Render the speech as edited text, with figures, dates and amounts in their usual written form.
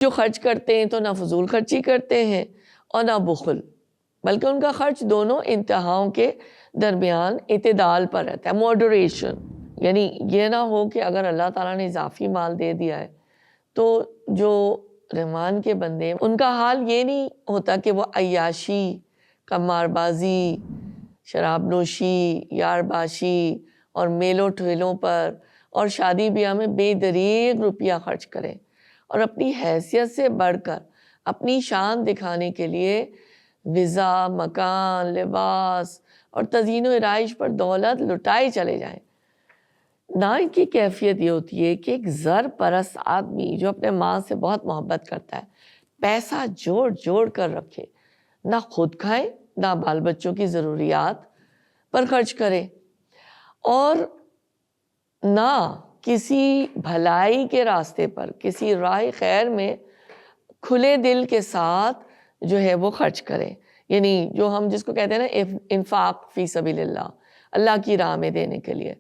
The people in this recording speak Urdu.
جو خرچ کرتے ہیں تو نہ فضول خرچی کرتے ہیں اور نہ بخل، بلکہ ان کا خرچ دونوں انتہاؤں کے درمیان اعتدال پر رہتا ہے، موڈریشن. یعنی یہ نہ ہو کہ اگر اللہ تعالیٰ نے اضافی مال دے دیا ہے تو جو رحمان کے بندے ہیں ان کا حال یہ نہیں ہوتا کہ وہ عیاشی، قمار بازی، شراب نوشی، یار باشی اور میلوں ٹھیلوں پر اور شادی بیاہ میں بے دریغ روپیہ خرچ کریں اور اپنی حیثیت سے بڑھ کر اپنی شان دکھانے کے لیے ویزا، مکان، لباس اور تزئین و آرائش پر دولت لٹائے چلے جائیں. نہ ان کی کیفیت یہ ہوتی ہے کہ ایک زر پرست آدمی جو اپنے ماں سے بہت محبت کرتا ہے پیسہ جوڑ جوڑ کر رکھے، نہ خود کھائے نہ بال بچوں کی ضروریات پر خرچ کرے اور نہ کسی بھلائی کے راستے پر، کسی راہ خیر میں کھلے دل کے ساتھ جو ہے وہ خرچ کرے. یعنی جو ہم جس کو کہتے ہیں نا انفاق فی سبیل اللہ، اللہ کی راہ میں دینے کے لیے.